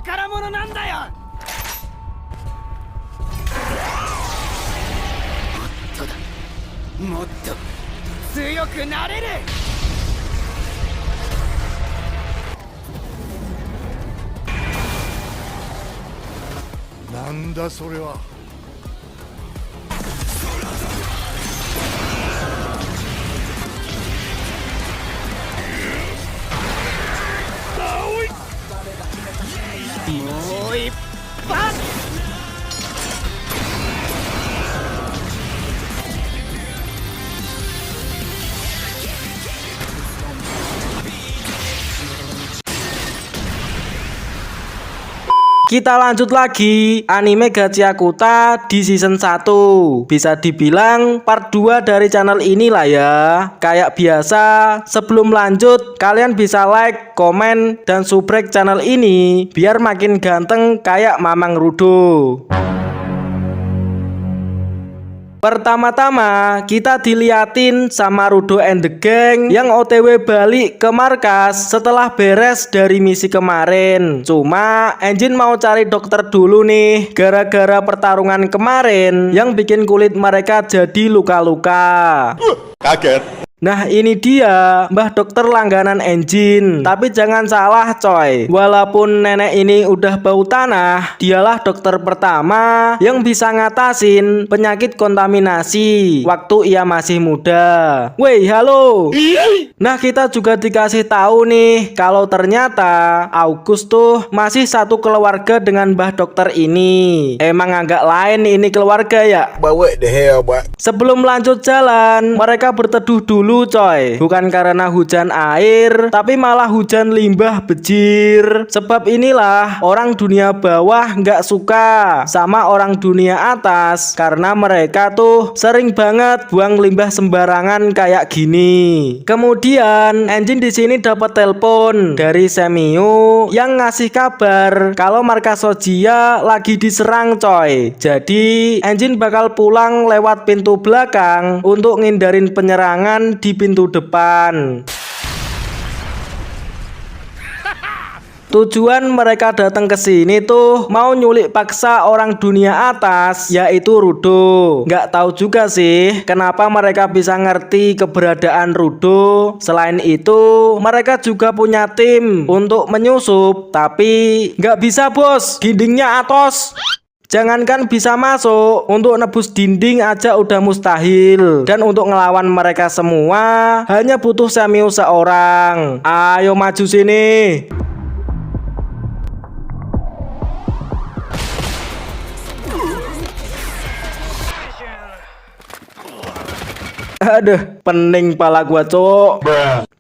宝物なんだよ。もっとだ、もっと強くなれる。なんだそれは。もう一発。Kita lanjut lagi anime Gachiakuta di season 1. Bisa dibilang part 2 dari channel ini lah ya. Kayak biasa, sebelum lanjut kalian bisa like, komen, dan subrek channel ini biar makin ganteng kayak Mamang Rudo. Pertama-tama kita diliatin sama Rudo and the Gang yang OTW balik ke markas setelah beres dari misi kemarin. Cuma Engine mau cari dokter dulu nih gara-gara pertarungan kemarin yang bikin kulit mereka jadi luka-luka. Kaget. Nah ini dia Mbah dokter langganan Engine. Tapi jangan salah coy, walaupun nenek ini udah bau tanah, dialah dokter pertama yang bisa ngatasin penyakit kontaminasi waktu ia masih muda. Wey halo. Nah kita juga dikasih tahu nih kalau ternyata August tuh masih satu keluarga dengan Mbah dokter ini. Emang agak lain ini keluarga ya. But what the hell, boy? Sebelum lanjut jalan, mereka berteduh dulu coy. Bukan karena hujan air, tapi malah hujan limbah bejir. Sebab inilah orang dunia bawah nggak suka sama orang dunia atas, karena mereka tuh sering banget buang limbah sembarangan kayak gini. Kemudian Engine di sini dapat telepon dari Semiyu yang ngasih kabar kalau markas Sojiya lagi diserang coy. Jadi Engine bakal pulang lewat pintu belakang untuk ngindarin penyerangan di pintu depan. Tujuan mereka datang ke sini tuh mau nyulik paksa orang dunia atas, yaitu Rudo. Nggak tahu juga sih kenapa mereka bisa ngerti keberadaan Rudo. Selain itu, mereka juga punya tim untuk menyusup, tapi nggak bisa bos, dindingnya atos. Jangankan bisa masuk, untuk nebus dinding aja udah mustahil. Dan untuk ngelawan mereka semua hanya butuh Semiyu seorang. Ayo maju sini. Aduh, pening pala gua cok.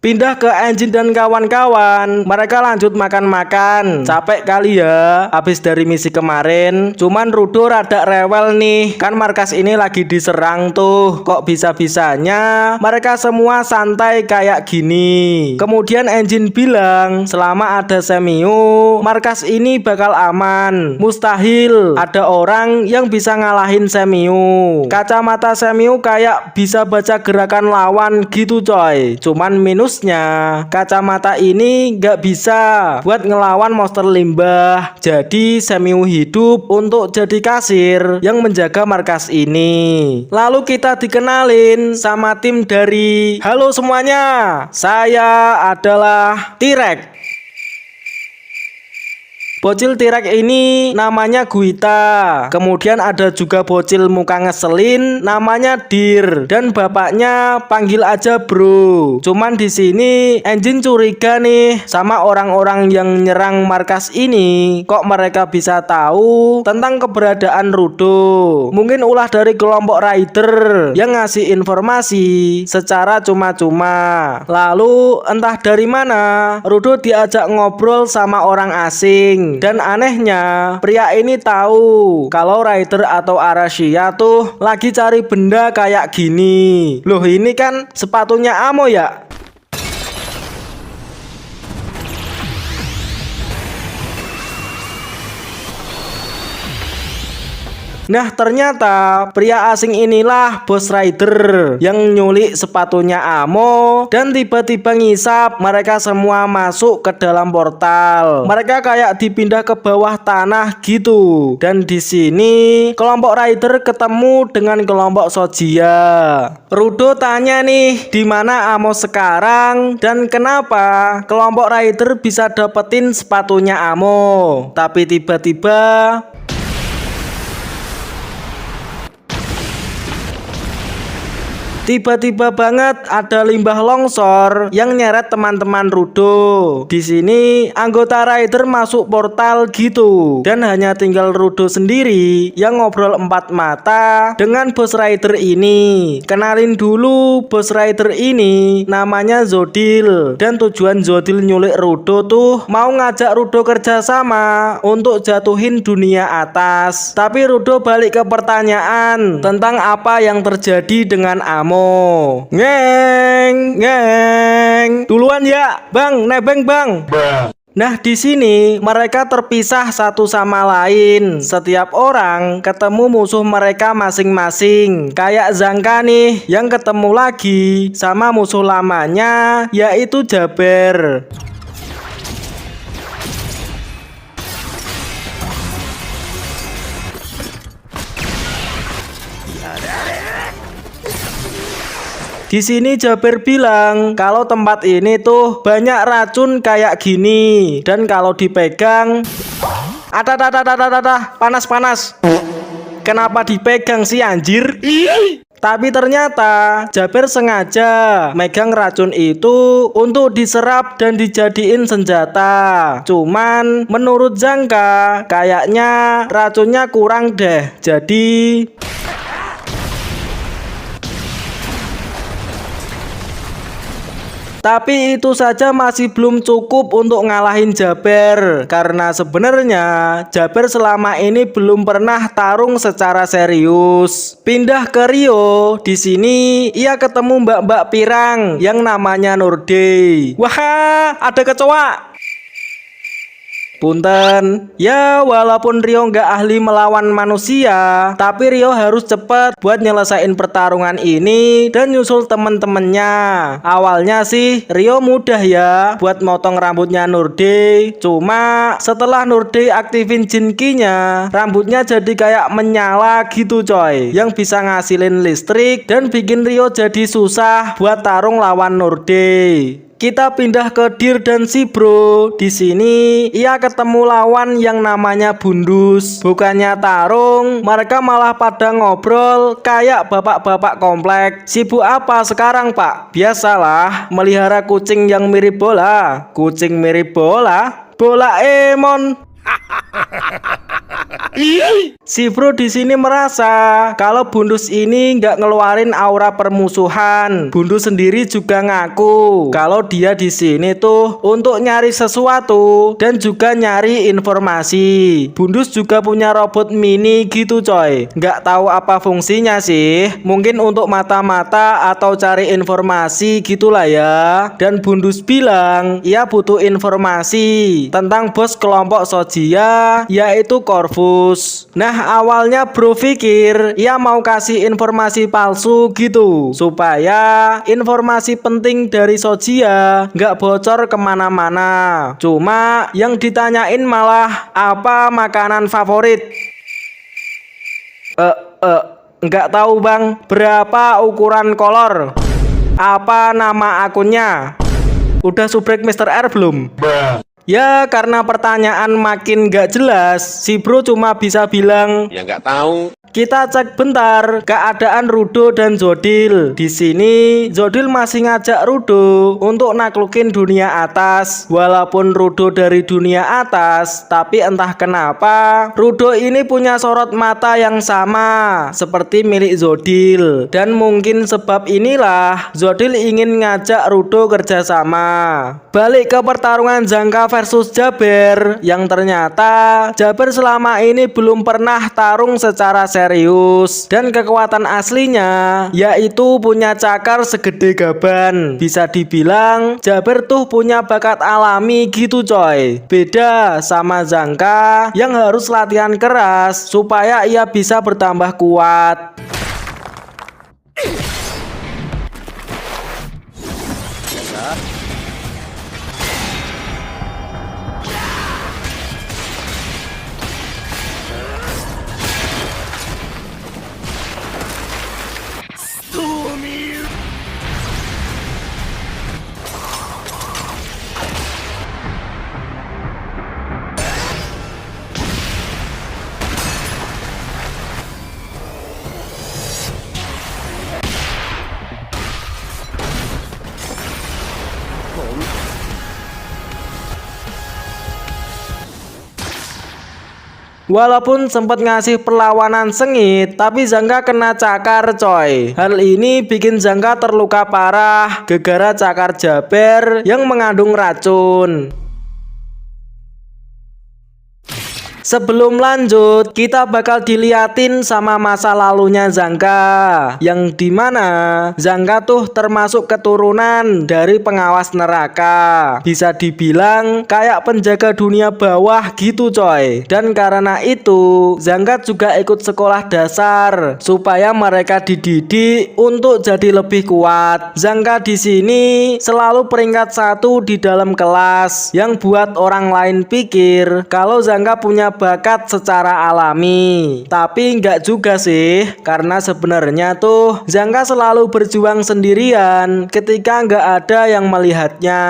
Pindah ke Engine dan kawan-kawan. Mereka lanjut makan-makan. Capek kali ya habis dari misi kemarin. Cuman Rudo rada rewel nih, kan markas ini lagi diserang tuh. Kok bisa-bisanya mereka semua santai kayak gini. Kemudian Engine bilang selama ada Semiyu, markas ini bakal aman. Mustahil ada orang yang bisa ngalahin Semiyu. Kacamata Semiyu kayak bisa baca gerakan lawan gitu coy. Cuman minusnya kacamata ini nggak bisa buat ngelawan monster limbah. Jadi Semiyu hidup untuk jadi kasir yang menjaga markas ini. Lalu kita dikenalin sama tim dari halo semuanya, saya adalah T-Rex. Bocil T-Rex ini namanya Guita. Kemudian ada juga bocil muka ngeselin namanya Dir, dan bapaknya panggil aja bro. Cuman di sini Engine curiga nih sama orang-orang yang nyerang markas ini. Kok mereka bisa tahu tentang keberadaan Rudo? Mungkin ulah dari kelompok rider yang ngasih informasi secara cuma-cuma. Lalu entah dari mana Rudo diajak ngobrol sama orang asing. Dan anehnya pria ini tahu kalau Rider atau Arashia tuh lagi cari benda kayak gini. Loh ini kan sepatunya Amo ya. Nah ternyata pria asing inilah Bos Rider yang nyulik sepatunya Amo dan tiba-tiba ngisap mereka semua masuk ke dalam portal. Mereka kayak dipindah ke bawah tanah gitu. Dan di sini kelompok Rider ketemu dengan kelompok Sojia. Rudo tanya nih, di mana Amo sekarang dan kenapa kelompok Rider bisa dapetin sepatunya Amo. Tapi tiba-tiba banget ada limbah longsor yang nyeret teman-teman Rudo. Di sini anggota Rider masuk portal gitu dan hanya tinggal Rudo sendiri yang ngobrol empat mata dengan Bos Rider ini. Kenalin dulu, Bos Rider ini namanya Zodil dan tujuan Zodil nyulik Rudo tuh mau ngajak Rudo kerjasama untuk jatuhin dunia atas. Tapi Rudo balik ke pertanyaan tentang apa yang terjadi dengan Amo. Ngeng, duluan ya, Bang, nebeng Bang. Nah di sini mereka terpisah satu sama lain. Setiap orang ketemu musuh mereka masing-masing. Kayak Zangka nih yang ketemu lagi sama musuh lamanya yaitu Jaber. Di sini Jaber bilang kalau tempat ini tuh banyak racun kayak gini dan kalau dipegang panas. Kenapa dipegang sih anjir? Tapi ternyata Jaber sengaja megang racun itu untuk diserap dan dijadiin senjata. Cuman menurut Zangka kayaknya racunnya kurang deh. Jadi tapi itu saja masih belum cukup untuk ngalahin Jaber. Karena sebenarnya Jaber selama ini belum pernah tarung secara serius. Pindah ke Rio, di sini ia ketemu mbak-mbak pirang yang namanya Nurde. Wah, ada kecoa. Punten, ya walaupun Rio nggak ahli melawan manusia, tapi Rio harus cepat buat nyelesain pertarungan ini dan nyusul temen-temennya. Awalnya sih Rio mudah ya buat motong rambutnya Nurde, cuma setelah Nurde aktifin jinkinya, rambutnya jadi kayak menyala gitu coy, yang bisa ngasilin listrik dan bikin Rio jadi susah buat tarung lawan Nurde. Kita pindah ke Dir dan si bro. Di sini ia ketemu lawan yang namanya Bundus. Bukannya tarung, mereka malah pada ngobrol kayak bapak-bapak komplek. Sibuk apa sekarang Pak? Biasalah, melihara kucing yang mirip bola. Kucing mirip bola? Bola Emon. Si bro di sini merasa kalau Bundus ini nggak ngeluarin aura permusuhan. Bundus sendiri juga ngaku kalau dia di sini tuh untuk nyari sesuatu dan juga nyari informasi. Bundus juga punya robot mini gitu coy. Nggak tahu apa fungsinya sih. Mungkin untuk mata-mata atau cari informasi gitulah ya. Dan Bundus bilang ia butuh informasi tentang bos kelompok Sojia yaitu Corvus. Nah awalnya bro pikir ia mau kasih informasi palsu gitu supaya informasi penting dari Sojia nggak bocor kemana-mana. Cuma yang ditanyain malah apa makanan favorit. Nggak tahu bang. Berapa ukuran kolor? Apa nama akunnya? Udah subrek Mr. R belum? Ya karena pertanyaan makin gak jelas, si bro cuma bisa bilang Ya nggak tahu. Kita cek bentar keadaan Rudo dan Zodil. Di sini Zodil masih ngajak Rudo untuk naklukin dunia atas. Walaupun Rudo dari dunia atas, tapi entah kenapa Rudo ini punya sorot mata yang sama seperti milik Zodil. Dan mungkin sebab inilah Zodil ingin ngajak Rudo kerjasama. Balik ke pertarungan Zangka versus Jaber, yang ternyata Jaber selama ini belum pernah tarung secara serius. serius. Dan kekuatan aslinya yaitu punya cakar segede gaban. Bisa dibilang Jaber tuh punya bakat alami gitu coy. Beda sama Zangka yang harus latihan keras supaya ia bisa bertambah kuat. Walaupun sempat ngasih perlawanan sengit, tapi Zangka kena cakar coy. Hal ini bikin Zangka terluka parah gara-gara cakar Jaber yang mengandung racun. Sebelum lanjut, kita bakal diliatin sama masa lalunya Zangka, yang dimana Zangka tuh termasuk keturunan dari pengawas neraka. Bisa dibilang kayak penjaga dunia bawah gitu coy. Dan karena itu Zangka juga ikut sekolah dasar supaya mereka dididik untuk jadi lebih kuat. Zangka di sini selalu peringkat 1 di dalam kelas, yang buat orang lain pikir kalau Zangka punya bakat secara alami. Tapi nggak juga sih, karena sebenarnya tuh Zangka selalu berjuang sendirian ketika nggak ada yang melihatnya.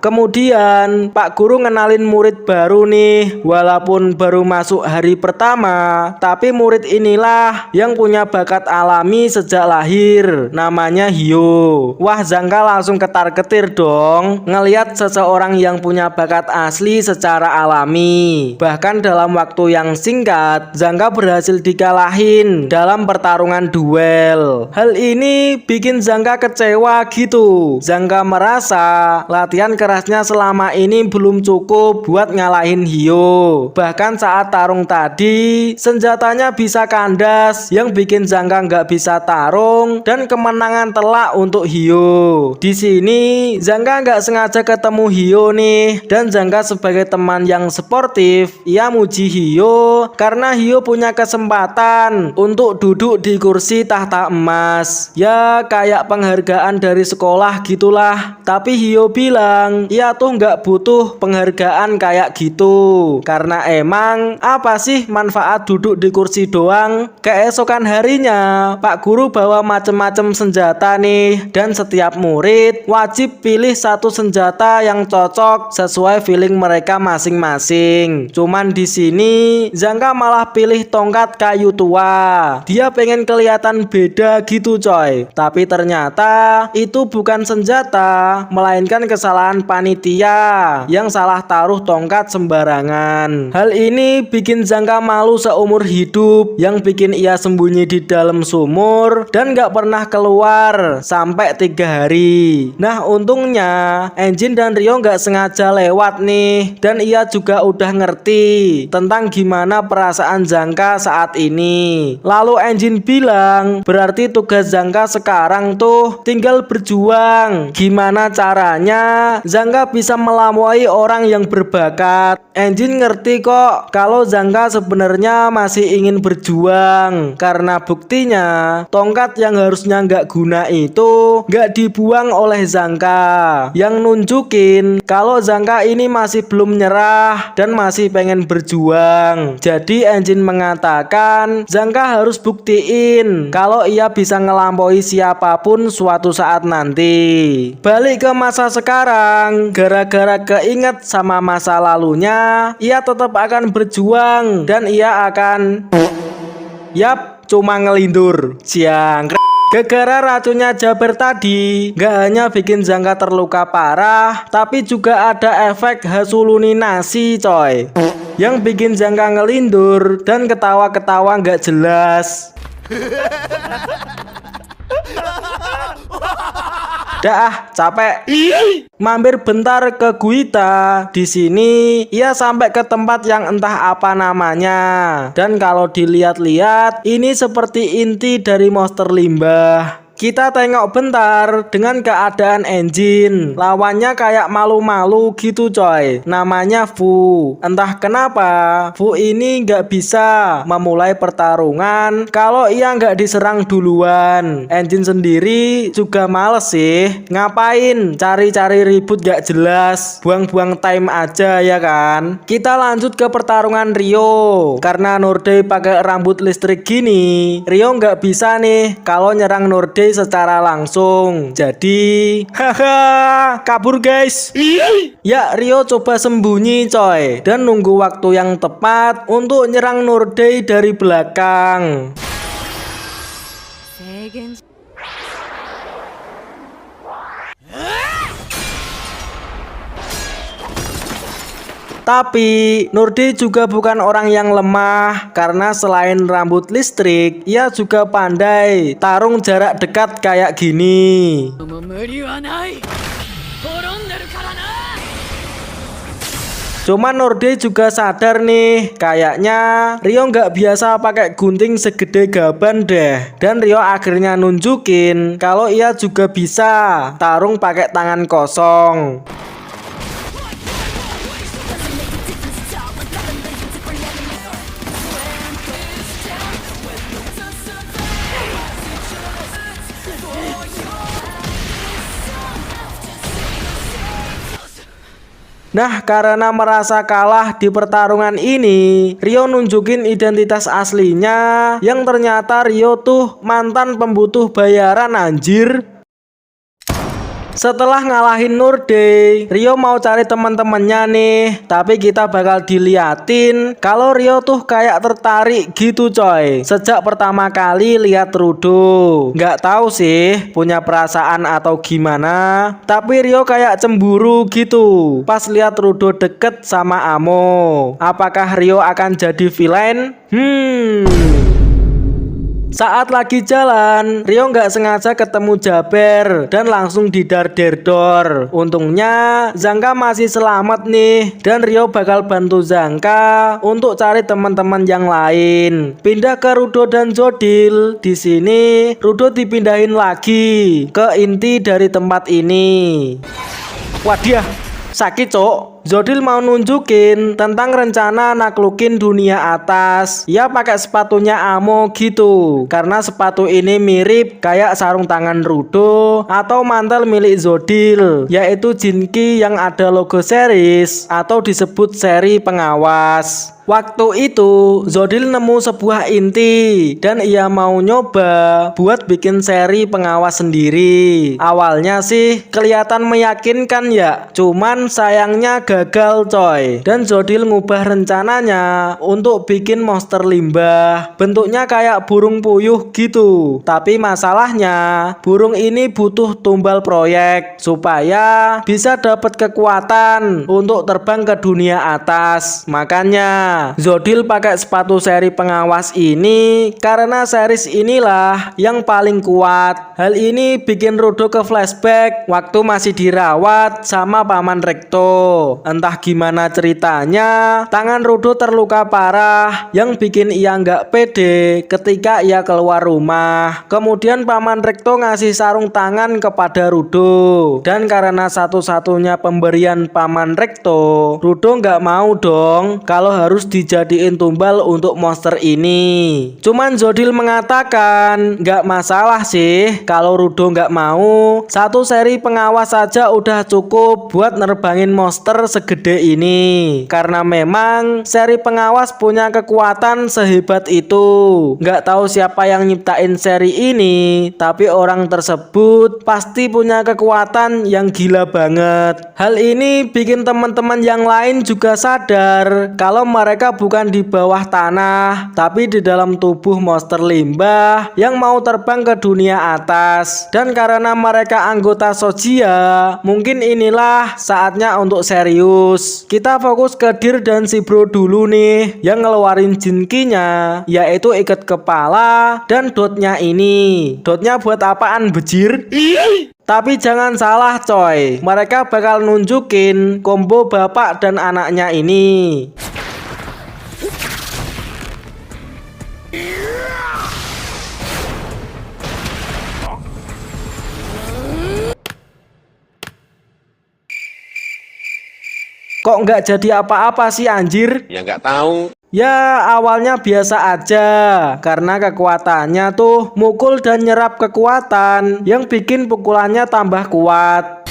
Kemudian Pak Guru ngenalin murid baru nih, walaupun baru masuk hari pertama, tapi murid inilah yang punya bakat alami sejak lahir, namanya Hyo. Wah, Zangka langsung ketar-ketir dong ngelihat seseorang yang punya bakat asli secara alami. Bahkan dalam waktu yang singkat, Zangka berhasil dikalahin dalam pertarungan duel. Hal ini bikin Zangka kecewa gitu. Zangka merasa latihan kerasnya selama ini belum cukup buat ngalahin Hyo. Bahkan saat tarung tadi, senjatanya bisa kandas, yang bikin Zangka nggak bisa tarung dan kemenangan telak untuk Hyo. Di sini Zangka nggak sengaja ketemu Hyo nih, dan Zangka sebagai teman yang sportif, ia muji Hyo karena Hyo punya kesempatan untuk duduk di kursi tahta emas. Ya kayak penghargaan dari sekolah gitulah. Tapi Hyo bilang ia tuh nggak butuh penghargaan kayak gitu, karena emang apa sih manfaat duduk di kursi doang. Keesokan harinya Pak Guru bawa macem-macem senjata nih, dan setiap murid wajib pilih satu senjata yang cocok sesuai feeling mereka masing-masing. Cuman di sini Zangka malah pilih tongkat kayu tua. Dia pengen kelihatan beda gitu coy. Tapi ternyata itu bukan senjata, melainkan kesalahan panitia yang salah taruh tongkat sembarangan. Hal ini bikin Zangka malu seumur hidup, yang bikin ia sembunyi di dalam sumur dan gak pernah keluar sampai 3 hari. Nah untungnya Enjin dan Ryo gak sengaja lewat nih, dan ia juga udah ngerti tentang gimana perasaan Zangka saat ini. Lalu Enjin bilang berarti tugas Zangka sekarang tuh tinggal berjuang. Gimana caranya Zangka bisa melampaui orang yang berbakat. Enjin ngerti kok kalau Zangka sebenarnya masih ingin berjuang, karena buktinya tongkat yang harusnya nggak guna itu nggak dibuang oleh Zangka, yang nunjukin kalau Zangka ini masih belum nyerah dan masih pengen berjuang. Jadi Enjin mengatakan Zangka harus buktiin kalau ia bisa ngelampaui siapapun suatu saat nanti. Balik ke masa sekarang, gara-gara keinget sama masa lalunya, ia tetap akan berjuang dan ia akan cuma ngelindur. Siang. Gara-gara racunnya Jaber tadi, gak hanya bikin Zangka terluka parah, tapi juga ada efek hasuluninasi coy, yang bikin Zangka ngelindur dan ketawa-ketawa gak jelas. Dah, capek. Mampir bentar ke Guita. Di sini ia sampai ke tempat yang entah apa namanya. Dan kalau dilihat-lihat, ini seperti inti dari monster limbah. Kita tengok bentar dengan keadaan engine. Lawannya kayak malu-malu gitu coy. Namanya Fu. Entah kenapa Fu ini nggak bisa memulai pertarungan kalau ia nggak diserang duluan. Engine sendiri juga males sih. Ngapain cari-cari ribut gak jelas. Buang-buang time aja ya kan. Kita lanjut ke pertarungan Rio. Karena Nordei pakai rambut listrik gini, Rio nggak bisa nih kalau nyerang Nordei secara langsung. Jadi haha, kabur guys. Ya, Rio coba sembunyi coy dan nunggu waktu yang tepat untuk nyerang Nordei dari belakang. Tapi Nordei juga bukan orang yang lemah, karena selain rambut listrik, ia juga pandai tarung jarak dekat kayak gini. Cuman Nordei juga sadar nih, kayaknya Rio nggak biasa pakai gunting segede gaban deh. Dan Rio akhirnya nunjukin kalau ia juga bisa tarung pakai tangan kosong. Nah, karena merasa kalah di pertarungan ini, Rio nunjukin identitas aslinya, yang ternyata Rio tuh mantan pembutuh bayaran anjir. Setelah ngalahin Nordei, Rio mau cari teman-temannya nih, tapi kita bakal diliatin kalau Rio tuh kayak tertarik gitu coy. Sejak pertama kali lihat Rudo, nggak tahu sih punya perasaan atau gimana, tapi Rio kayak cemburu gitu pas lihat Rudo deket sama Amo. Apakah Rio akan jadi villain? Saat lagi jalan, Rio nggak sengaja ketemu Jaber dan langsung didar-derdor. Untungnya Zangka masih selamat nih, dan Rio bakal bantu Zangka untuk cari teman-teman yang lain. Pindah ke Rudo dan Jodil. Di sini Rudo dipindahin lagi ke inti dari tempat ini. Wadiah, sakit cok. Jodil mau nunjukin tentang rencana naklukin dunia atas. Ia pakai sepatunya Amo gitu, karena sepatu ini mirip kayak sarung tangan Rudo atau mantel milik Jodil, yaitu Jinki yang ada logo series atau disebut seri pengawas. Waktu itu Jodil nemu sebuah inti dan ia mau nyoba buat bikin seri pengawas sendiri. Awalnya sih kelihatan meyakinkan ya, cuman sayangnya gagal coy. Dan Jodil ngubah rencananya untuk bikin monster limbah, bentuknya kayak burung puyuh gitu. Tapi masalahnya burung ini butuh tumbal proyek supaya bisa dapat kekuatan untuk terbang ke dunia atas. Makanya Jodil pakai sepatu seri pengawas ini karena series inilah yang paling kuat. Hal ini bikin Rudo ke flashback waktu masih dirawat sama Paman Rekto. Entah gimana ceritanya, tangan Rudo terluka parah yang bikin ia nggak pede ketika ia keluar rumah. Kemudian Paman Rekto ngasih sarung tangan kepada Rudo, dan karena satu-satunya pemberian Paman Rekto, Rudo nggak mau dong kalau harus dijadiin tumbal untuk monster ini. Cuman Jodil mengatakan nggak masalah sih kalau Rudo nggak mau. Satu seri pengawas saja udah cukup buat nerbangin monster segede ini, karena memang seri pengawas punya kekuatan sehebat itu. Nggak tahu siapa yang nyiptain seri ini, tapi orang tersebut pasti punya kekuatan yang gila banget. Hal ini bikin teman-teman yang lain juga sadar kalau mereka bukan di bawah tanah, tapi di dalam tubuh monster limbah yang mau terbang ke dunia atas. Dan karena mereka anggota Sogia, mungkin inilah saatnya untuk serius. Kita fokus ke Dir dan si bro dulu nih, yang ngeluarin jinkinya, yaitu ikat kepala dan dotnya ini. Dotnya buat apaan bejir? Tapi jangan salah coy, mereka bakal nunjukin combo bapak dan anaknya ini. Kok nggak jadi apa-apa sih anjir? Ya nggak tahu. Ya awalnya biasa aja, karena kekuatannya tuh mukul dan nyerap kekuatan yang bikin pukulannya tambah kuat.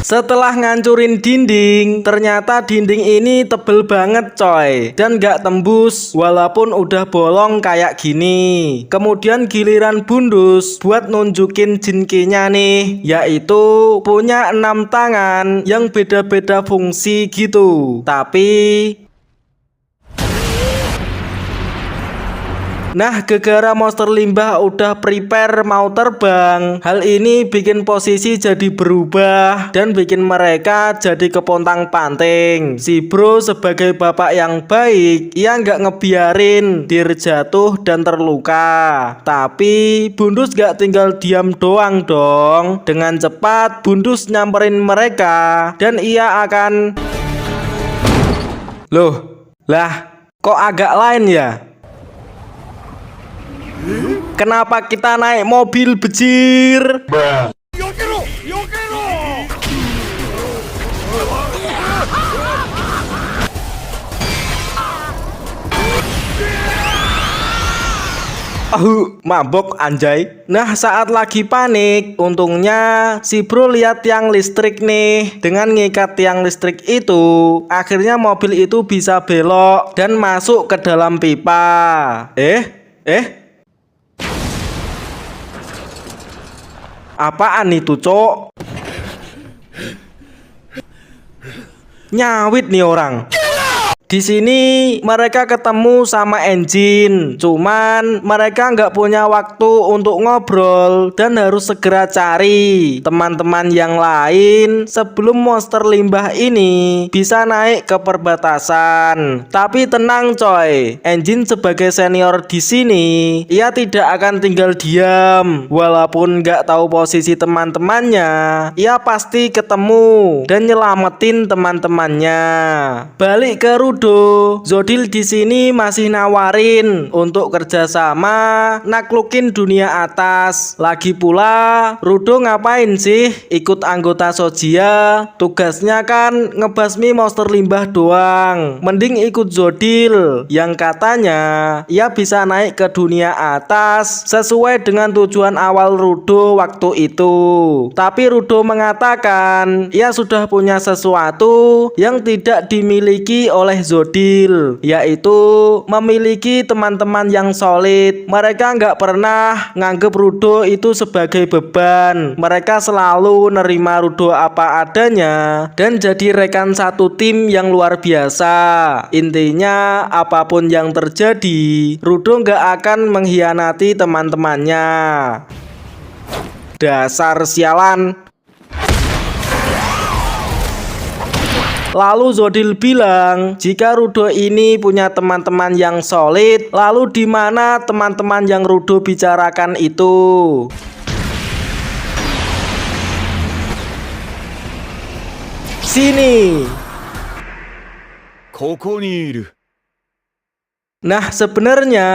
Setelah ngancurin dinding, ternyata dinding ini tebel banget coy, dan gak tembus walaupun udah bolong kayak gini. Kemudian giliran Bundus buat nunjukin jinkinya nih, yaitu punya 6 tangan yang beda-beda fungsi gitu. Nah, gara-gara monster limbah udah prepare mau terbang, hal ini bikin posisi jadi berubah dan bikin mereka jadi kepontang-panting. Si bro sebagai bapak yang baik, ia nggak ngebiarin Dir jatuh dan terluka. Tapi Bundus nggak tinggal diam doang dong. Dengan cepat Bundus nyamperin mereka dan ia akan... Loh, lah kok agak lain ya? Kenapa kita naik mobil bejir? Mabok anjay. Nah, saat lagi panik, untungnya si bro lihat tiang listrik nih. Dengan ngikat tiang listrik itu, akhirnya mobil itu bisa belok dan masuk ke dalam pipa. Apaan itu, Cok? Nyawit nih orang. Di sini mereka ketemu sama engine, cuman mereka nggak punya waktu untuk ngobrol dan harus segera cari teman-teman yang lain sebelum monster limbah ini bisa naik ke perbatasan. Tapi tenang coy, engine sebagai senior di sini, ia tidak akan tinggal diam. Walaupun nggak tahu posisi teman-temannya, ia pasti ketemu dan nyelamatin teman-temannya. Balik ke Zodil di sini masih nawarin untuk kerjasama naklukin dunia atas. Lagi pula Rudo ngapain sih ikut anggota Sojia? Tugasnya kan ngebasmi monster limbah doang. Mending ikut Zodil yang katanya ia bisa naik ke dunia atas sesuai dengan tujuan awal Rudo waktu itu. Tapi Rudo mengatakan ia sudah punya sesuatu yang tidak dimiliki oleh Zodil, yaitu memiliki teman-teman yang solid. Mereka nggak pernah nganggep Rudo itu sebagai beban. Mereka selalu nerima Rudo apa adanya dan jadi rekan satu tim yang luar biasa. Intinya apapun yang terjadi, Rudo nggak akan mengkhianati teman-temannya. Dasar sialan. Lalu Zodil bilang, jika Rudo ini punya teman-teman yang solid, lalu di mana teman-teman yang Rudo bicarakan itu? Sini. Nah, sebenarnya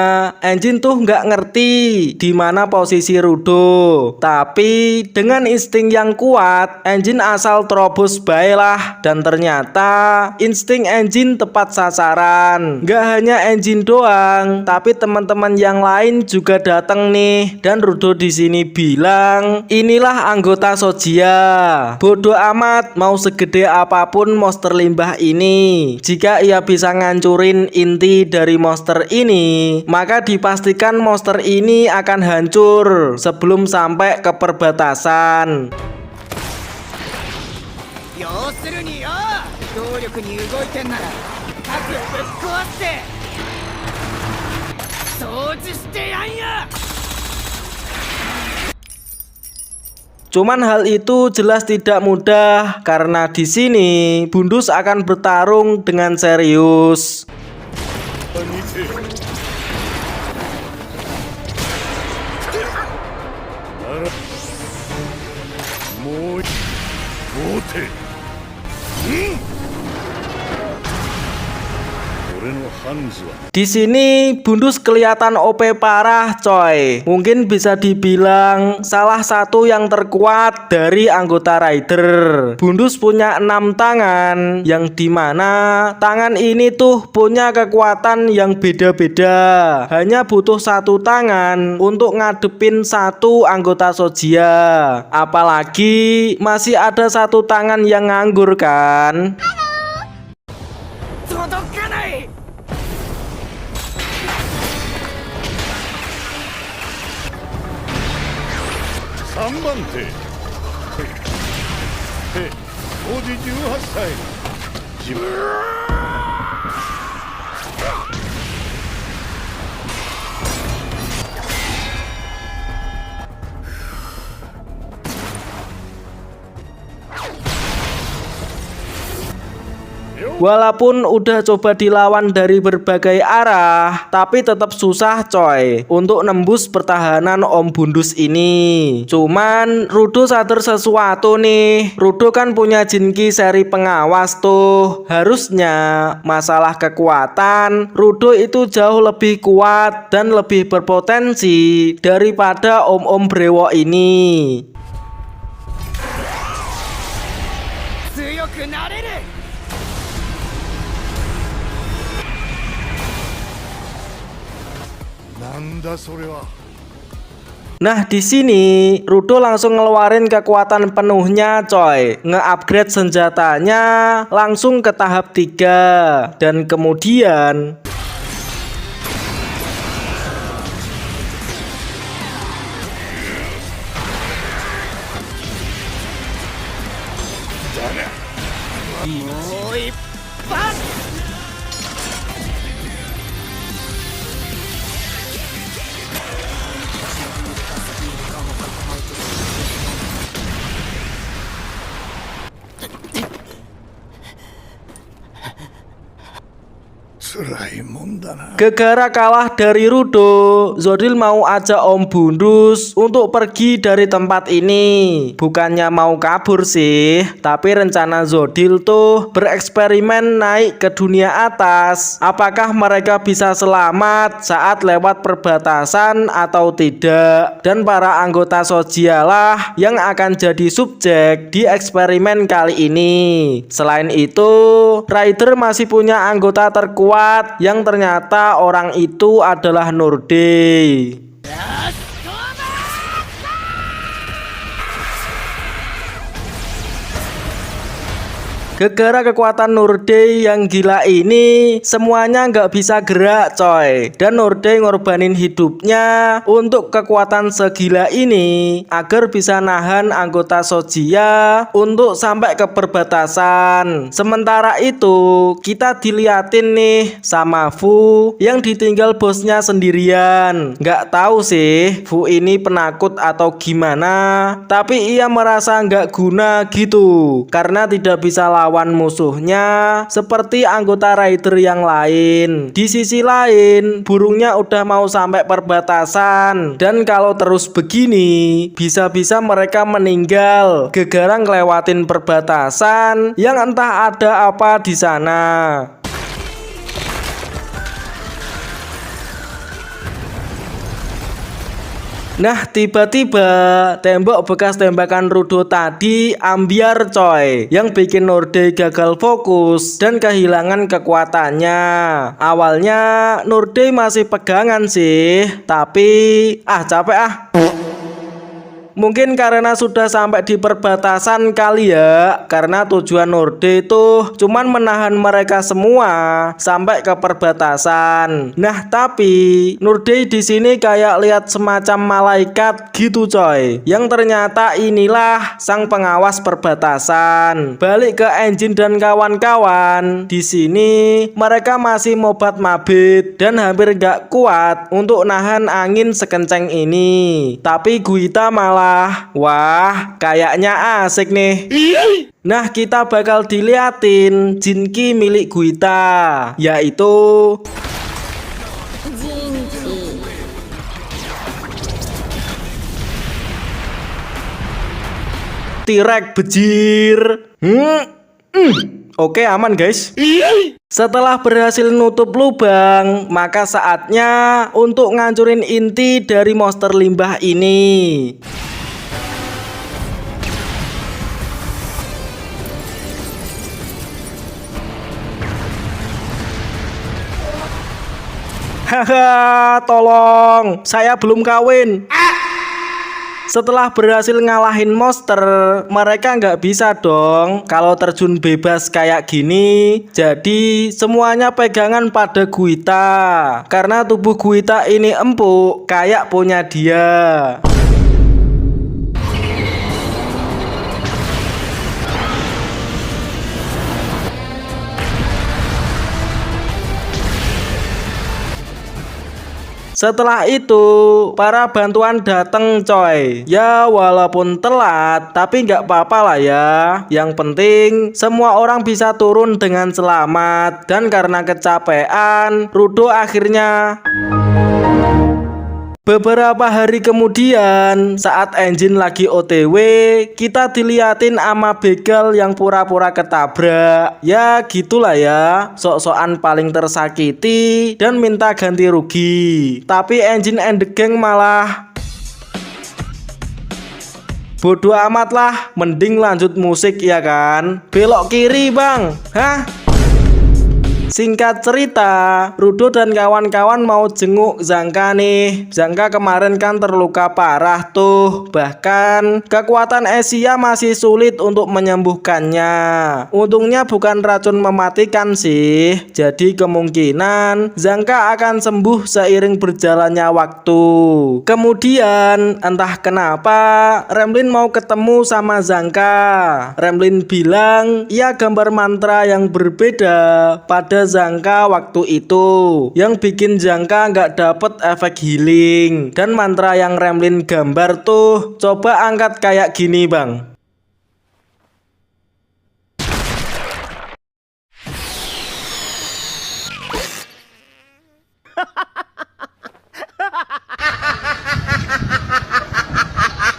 engine tuh nggak ngerti di mana posisi Rudo. Tapi dengan insting yang kuat, engine asal terobos baiklah. Dan ternyata insting engine tepat sasaran. Nggak hanya engine doang, tapi teman-teman yang lain juga datang nih. Dan Rudo di sini bilang, inilah anggota Sojia. Bodoh amat mau segede apapun monster limbah ini. Jika ia bisa ngancurin inti dari monster ini, maka dipastikan monster ini akan hancur sebelum sampai ke perbatasan. Cuman hal itu jelas tidak mudah karena di sini Bundus akan bertarung dengan serius. 俺のハンズは Di sini Bundus kelihatan OP parah coy. Mungkin bisa dibilang salah satu yang terkuat dari anggota Rider. Bundus punya 6 tangan, yang dimana tangan ini tuh punya kekuatan yang beda-beda. Hanya butuh 1 tangan untuk ngadepin 1 anggota Sojiya. Apalagi masih ada 1 tangan yang nganggur kan. 届かない。 3番手当時18歳自分 Walaupun udah coba dilawan dari berbagai arah, tapi tetap susah coy untuk nembus pertahanan Om Bundus ini. Cuman Rudo sadar sesuatu nih. Rudo kan punya Jinki seri pengawas tuh. Harusnya masalah kekuatan Rudo itu jauh lebih kuat dan lebih berpotensi daripada Om-Om Brewok ini. 強くなれる。 なんだそれは Nah di sini Rudo langsung ngeluarin kekuatan penuhnya coy, nge-upgrade senjatanya langsung ke tahap 3 dan kemudianもう一発。 辛いもんだな gara-gara kalah dari Rudo, Zodil mau ajak Om Bundus untuk pergi dari tempat ini. Bukannya mau kabur sih, tapi rencana Zodil tuh bereksperimen naik ke dunia atas. Apakah mereka bisa selamat saat lewat perbatasan atau tidak? Dan para anggota Sojiya lah yang akan jadi subjek di eksperimen kali ini. Selain itu, Rider masih punya anggota terkuat yang ternyata orang itu adalah Norde. Gara-gara kekuatan Norde yang gila ini, semuanya nggak bisa gerak coy. Dan Norde ngorbanin hidupnya untuk kekuatan segila ini agar bisa nahan anggota Sojiya untuk sampai ke perbatasan. Sementara itu kita diliatin nih sama Fu yang ditinggal bosnya sendirian. Nggak tahu sih Fu ini penakut atau gimana, tapi ia merasa nggak guna gitu karena tidak bisa lawan musuhnya seperti anggota Rider yang lain. Di sisi lain, burungnya udah mau sampai perbatasan dan kalau terus begini bisa-bisa mereka meninggal gara-gara ngelewatin perbatasan yang entah ada apa di sana. Nah tiba-tiba tembok bekas tembakan Rudo tadi ambiar coy, yang bikin Norde gagal fokus dan kehilangan kekuatannya. Awalnya Norde masih pegangan sih, tapi capek Mungkin karena sudah sampai di perbatasan kali ya, karena tujuan Norde itu cuman menahan mereka semua sampai ke perbatasan. Nah tapi Norde di sini kayak lihat semacam malaikat gitu coy, yang ternyata inilah sang pengawas perbatasan. Balik ke Engine dan kawan-kawan, di sini mereka masih mobat mabit dan hampir gak kuat untuk nahan angin sekenceng ini. Tapi Guita malah wah, kayaknya asik nih. Nah, kita bakal diliatin Jinki milik Guita, yaitu T-Rex bejir. Oke, aman guys. Setelah berhasil nutup lubang, maka saatnya untuk ngancurin inti dari monster limbah ini. Haha, tolong, saya belum kawin. Setelah berhasil ngalahin monster, mereka nggak bisa dong kalau terjun bebas kayak gini. Jadi semuanya pegangan pada Guita, karena tubuh Guita ini empuk kayak punya dia. Setelah itu, para bantuan dateng coy. Ya walaupun telat, tapi nggak apa-apa lah ya. Yang penting, semua orang bisa turun dengan selamat. Dan karena kecapean, Rudo akhirnya... Beberapa hari kemudian, saat engine lagi OTW, kita diliatin ama begal yang pura-pura ketabrak. Ya gitulah ya, sok-sokan paling tersakiti dan minta ganti rugi. Tapi engine and the gang malah bodoh amat lah, mending lanjut musik ya kan. Belok kiri bang, hah? Singkat cerita, Rudo dan kawan-kawan mau jenguk Zangka nih. Zangka kemarin kan terluka parah tuh. Bahkan kekuatan Asia masih sulit untuk menyembuhkannya. Untungnya bukan racun mematikan sih. Jadi kemungkinan Zangka akan sembuh seiring berjalannya waktu. Kemudian entah kenapa Remlin mau ketemu sama Zangka. Remlin bilang ia gambar mantra yang berbeda pada Zangka waktu itu, yang bikin Zangka nggak dapet efek healing. Dan mantra yang Remlin gambar tuh, coba angkat kayak gini bang.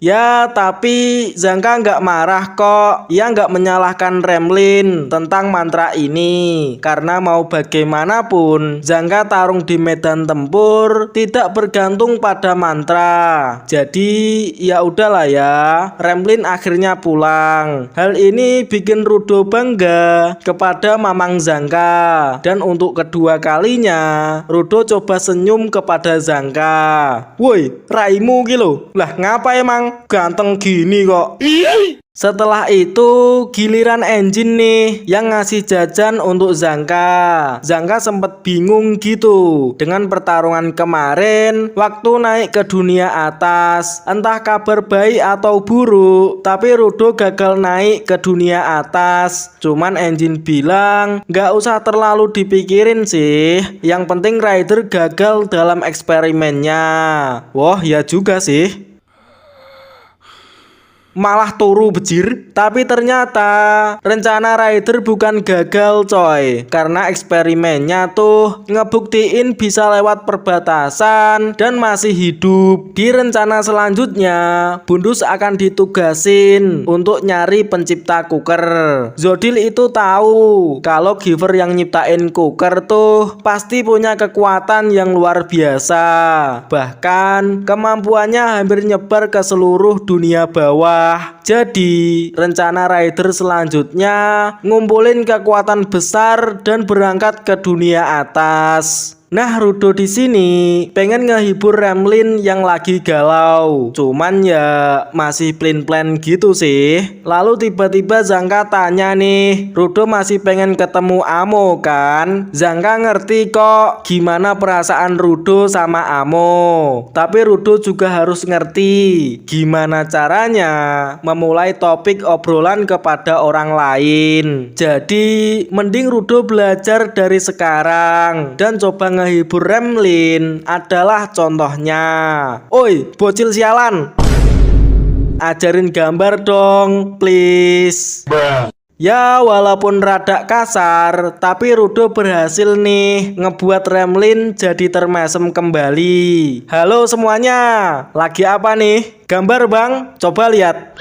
Ya, tapi Zangka nggak marah kok. Ia nggak menyalahkan Remlin tentang mantra ini. Karena mau bagaimanapun, Zangka tarung di medan tempur tidak bergantung pada mantra. Jadi, ya udahlah ya. Remlin akhirnya pulang. Hal ini bikin Rudo bangga kepada Mamang Zangka. Dan untuk kedua kalinya, Rudo coba senyum kepada Zangka. Woi, raimu gitu. Lah, ngapa emang? Ganteng gini kok. Setelah itu giliran engine nih yang ngasih jajan untuk Zangka. Zangka sempet bingung gitu dengan pertarungan kemarin waktu naik ke dunia atas. Entah kabar baik atau buruk, tapi Rudo gagal naik ke dunia atas. Cuman engine bilang gak usah terlalu dipikirin sih. Yang penting Rider gagal dalam eksperimennya. Wah ya juga sih, malah turu bejir. Tapi ternyata rencana Rider bukan gagal coy, karena eksperimennya tuh ngebuktiin bisa lewat perbatasan dan masih hidup. Di rencana selanjutnya Bundus akan ditugasin untuk nyari pencipta Cooker. Zodil itu tahu kalau Giver yang nyiptain Cooker tuh pasti punya kekuatan yang luar biasa. Bahkan kemampuannya hampir nyebar ke seluruh dunia bawah. Jadi rencana Rider selanjutnya ngumpulin kekuatan besar dan berangkat ke dunia atas. Nah, Rudo di sini pengen ngehibur Remlin yang lagi galau. Cuman ya masih plan-plan gitu sih. Lalu tiba-tiba Zangka tanya nih, Rudo masih pengen ketemu Amo kan? Zangka ngerti kok gimana perasaan Rudo sama Amo. Tapi Rudo juga harus ngerti gimana caranya memulai topik obrolan kepada orang lain. Jadi mending Rudo belajar dari sekarang dan coba ngehibur Remlin adalah contohnya. Oi, bocil sialan, ajarin gambar dong, please. Ya walaupun rada kasar, tapi Rudo berhasil nih ngebuat Remlin jadi termesem kembali. Halo semuanya, lagi apa nih? Gambar bang, coba lihat.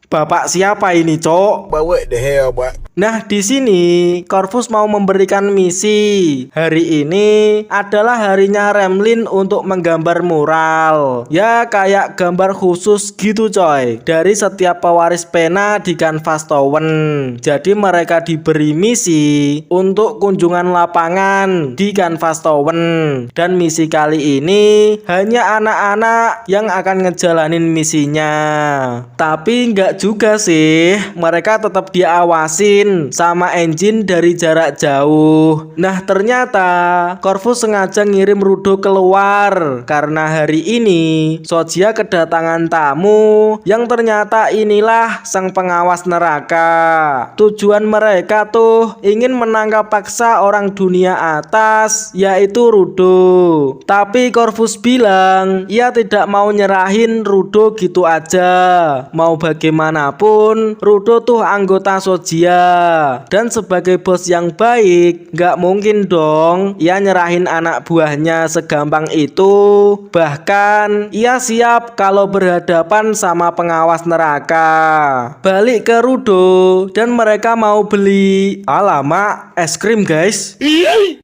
Bapak siapa ini cok? But what the hell, boy? Nah, di sini Corvus mau memberikan misi. Hari ini adalah harinya Remlin untuk menggambar mural. Ya, kayak gambar khusus gitu coy. Dari setiap pewaris pena di Canvas Town. Jadi mereka diberi misi untuk kunjungan lapangan di Canvas Town. Dan misi kali ini hanya anak-anak yang akan ngejalanin misinya. Tapi nggak juga sih. Mereka tetap diawasin sama engine dari jarak jauh. Nah, ternyata Corvus sengaja ngirim Rudo keluar karena hari ini Sojia kedatangan tamu yang ternyata inilah sang pengawas neraka. Tujuan mereka tuh ingin menangkap paksa orang dunia atas, yaitu Rudo. Tapi Corvus bilang ia tidak mau nyerahin Rudo gitu aja. Mau bagaimanapun Rudo tuh anggota Sojia. Dan sebagai bos yang baik, gak mungkin dong ia nyerahin anak buahnya segampang itu. Bahkan ia siap kalau berhadapan sama pengawas neraka. Balik ke Rudo dan mereka mau beli, alamak, es krim guys.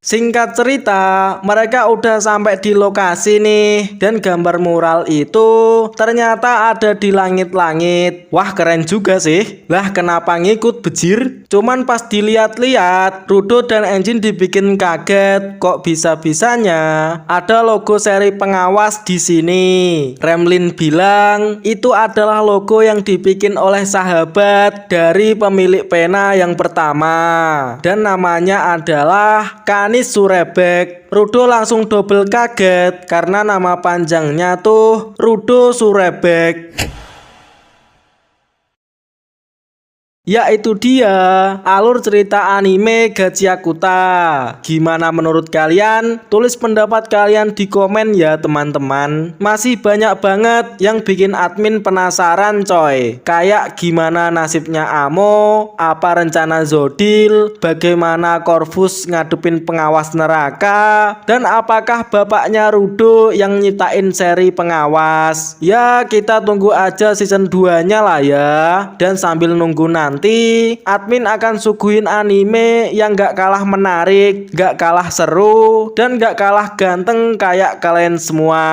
Singkat cerita, mereka udah sampai di lokasi nih. Dan gambar mural itu ternyata ada di langit-langit. Wah, keren juga sih. Lah, kenapa ngikut bejir? Cuman pas dilihat-lihat, Rudo dan engine dibikin kaget. Kok bisa-bisanya ada logo seri pengawas di sini. Remlin bilang itu adalah logo yang dibikin oleh sahabat dari pemilik pena yang pertama. Dan namanya adalah Canis Surebek. Rudo langsung double kaget karena nama panjangnya tuh Rudo Surebek. Ya, itu dia alur cerita anime Gachiakuta. Gimana menurut kalian? Tulis pendapat kalian di komen ya teman-teman. Masih banyak banget yang bikin admin penasaran coy. Kayak gimana nasibnya Amo, apa rencana Zodil, bagaimana Corvus ngadepin pengawas neraka, dan apakah bapaknya Rudo yang nyiptain seri pengawas. Ya, kita tunggu aja season 2-nya lah ya. Dan sambil nunggu nanti admin akan suguhin anime yang gak kalah menarik, gak kalah seru, dan gak kalah ganteng kayak kalian semua.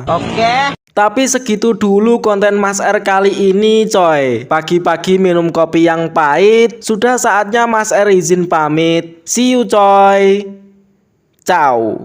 Oke. Tapi segitu dulu konten Mas R kali ini coy. Pagi-pagi minum kopi yang pahit. Sudah saatnya Mas R izin pamit. See you coy. Ciao.